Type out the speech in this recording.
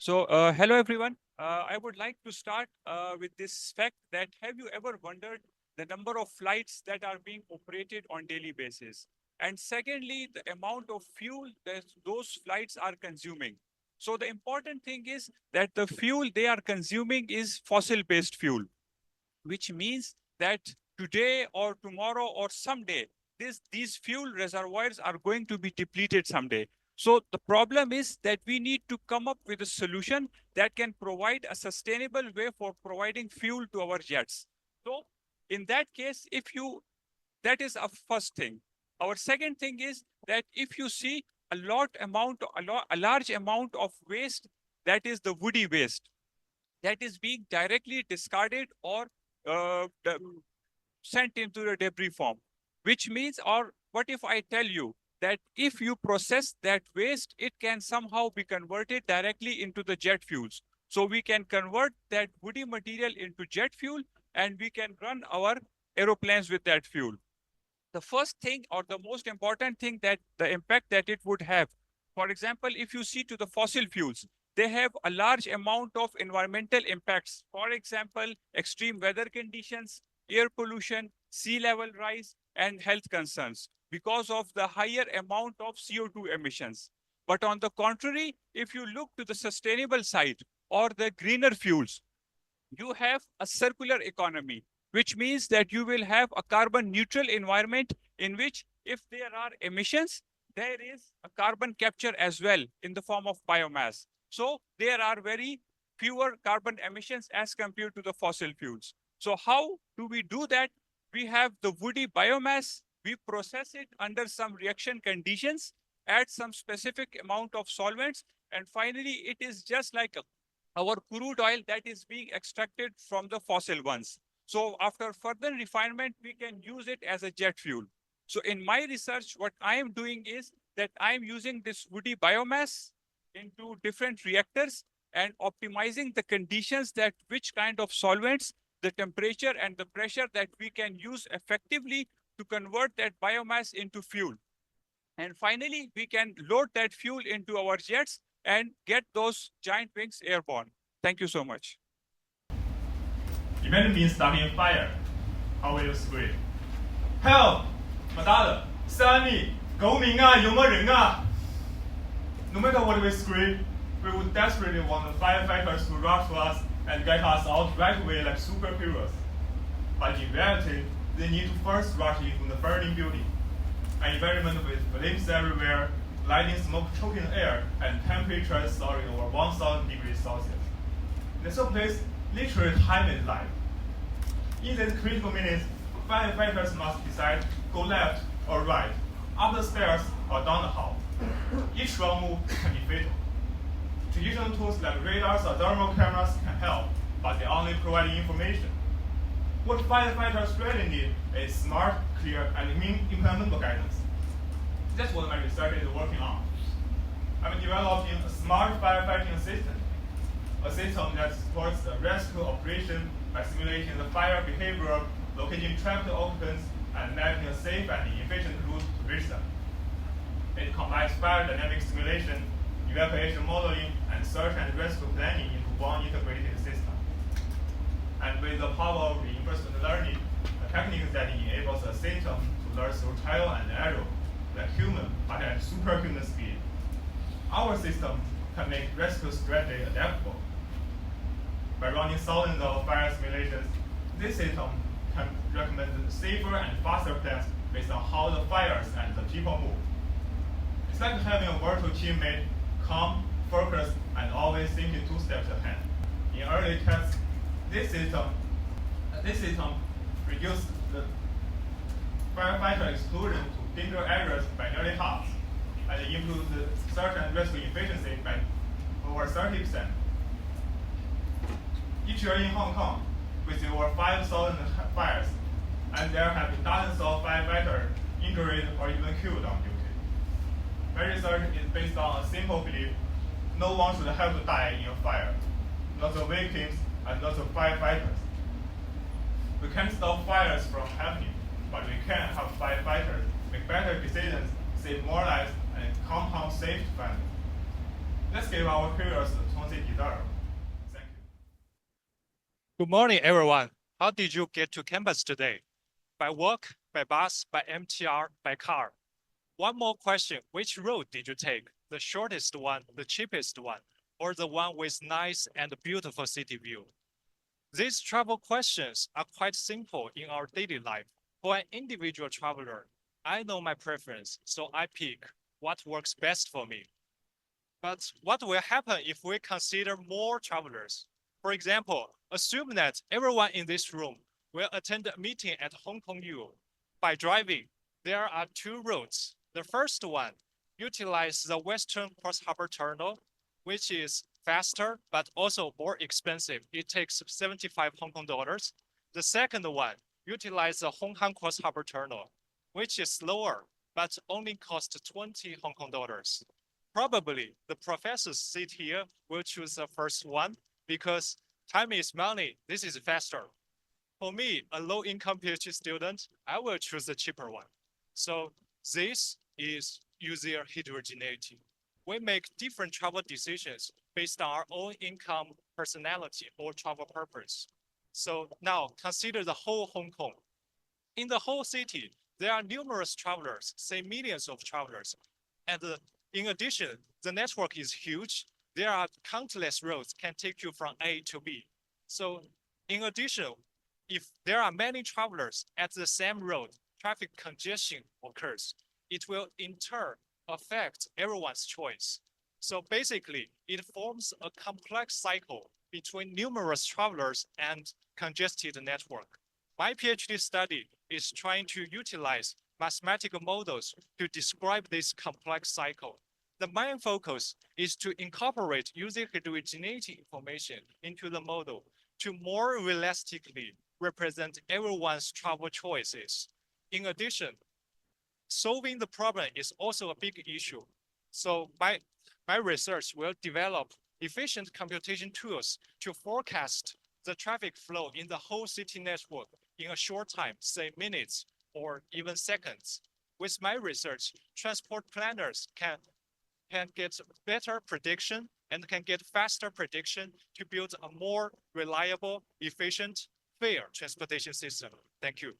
Hello everyone. I would like to start with this fact that have you ever wondered the number of flights that are being operated on daily basis? And secondly, the amount of fuel that those flights are consuming. So the important thing is that the fuel they are consuming is fossil-based fuel, which means that today or tomorrow or someday, these fuel reservoirs are going to be depleted someday. So the problem is that we need to come up with a solution that can provide a sustainable way for providing fuel to our jets. So in that case, that is a first thing. Our second thing is that if you see a large amount of waste, that is the woody waste, that is being directly discarded or uh, sent into the debris form, which means, or what if I tell you that if you process that waste, it can somehow be converted directly into the jet fuels. So we can convert that woody material into jet fuel and we can run our aeroplanes with that fuel. The first thing or the most important thing that the impact that it would have, for example, if you see to the fossil fuels, they have a large amount of environmental impacts. For example, extreme weather conditions, air pollution, sea level rise, and health concerns because of the higher amount of CO2 emissions. But on the contrary, if you look to the sustainable side or the greener fuels, you have a circular economy, which means that you will have a carbon neutral environment in which if there are emissions, there is a carbon capture as well in the form of biomass. So there are very fewer carbon emissions as compared to the fossil fuels. So how do we do that? We have the woody biomass, we process it under some reaction conditions, add some specific amount of solvents, and finally it is just like our crude oil that is being extracted from the fossil ones. So after further refinement, we can use it as a jet fuel. So in my research, what I am doing is that I am using this woody biomass into different reactors and optimizing the conditions that which kind of solvents, the temperature and the pressure that we can use effectively to convert that biomass into fuel. And finally, we can load that fuel into our jets and get those giant wings airborne. Thank you so much. Imagine me starting a fire. How will you scream? Help! 马达的，save me！救命啊！有冇人啊 ？No matter what we scream, we would desperately want the firefighters to rush to us and get us out right away like superheroes. But in reality, they need to first rush into the burning building. An environment with flames everywhere, lightning smoke choking the air, and temperatures soaring over 1,000 degrees Celsius. This place literally time is life. In these critical minutes, firefighters must decide go left or right, up the stairs or down the hall. Each wrong move can be fatal. Traditional tools like radars or thermal cameras can help, but they only provide information. What firefighters really need is smart, clear, and implementable guidance. That's what my research is working on. I'm developing a smart firefighting system, a system that supports the rescue operation by simulating the fire behavior, locating trapped occupants, and mapping a safe and efficient route to reach them. It combines fire dynamic simulation, evacuation modeling, and search and rescue planning into one integrated system. And with the power of reinforcement learning, a technique that enables a system to learn through trial and error, like human, but at superhuman speed. Our system can make rescue strategy adaptable. By running thousands of fire simulations, this system can recommend safer and faster plans based on how the fires and the people move. It's like having a virtual teammate, calm, focused, and always thinking 2 steps ahead. In early tests, this system reduced the firefighter exclusion to danger areas by nearly half, and improved the search and rescue efficiency by over 30%. Each year in Hong Kong, we see over 5,000 fires, and there have been dozens of firefighters injured or even killed on duty. My research is based on a simple belief: no one should have to die in a fire, not the victims and not the firefighters. We can't stop fires from happening, but we can help firefighters make better decisions, save more lives, and compound safe family. Let's give our hearers 20 Thank you. Good morning, everyone. How did you get to campus today? By walk, by bus, by MTR, by car? One more question. Which road did you take? The shortest one, the cheapest one, or the one with nice and beautiful city view? These travel questions are quite simple in our daily life. For an individual traveler, I know my preference, so I pick what works best for me. But what will happen if we consider more travelers? For example, assume that everyone in this room will attend a meeting at Hong Kong U. By driving, there are two routes. The first one utilizes the Western Cross Harbor Terminal, which is faster but also more expensive. It takes 75 Hong Kong dollars. The second one utilizes the Hong Kong Cross Harbor Terminal, which is slower but only costs 20 Hong Kong dollars. Probably the professors sit here will choose the first one because time is money. This is faster. For me, a low-income PhD student, I will choose the cheaper one. So this is user heterogeneity. We make different travel decisions based on our own income, personality, or travel purpose. So now consider the whole Hong Kong. In the whole city, there are numerous travelers, say millions of travelers. And in addition, the network is huge. There are countless roads can take you from A to B. So in addition, if there are many travelers at the same road, traffic congestion occurs. It will in turn affect everyone's choice. So basically, it forms a complex cycle between numerous travelers and congested network. My PhD study is trying to utilize mathematical models to describe this complex cycle. The main focus is to incorporate user heterogeneity information into the model to more realistically represent everyone's travel choices. In addition, solving the problem is also a big issue. So my research will develop efficient computation tools to forecast the traffic flow in the whole city network in a short time, say minutes or even seconds. With my research, transport planners can get better prediction and can get faster prediction to build a more reliable, efficient, fair transportation system. Thank you.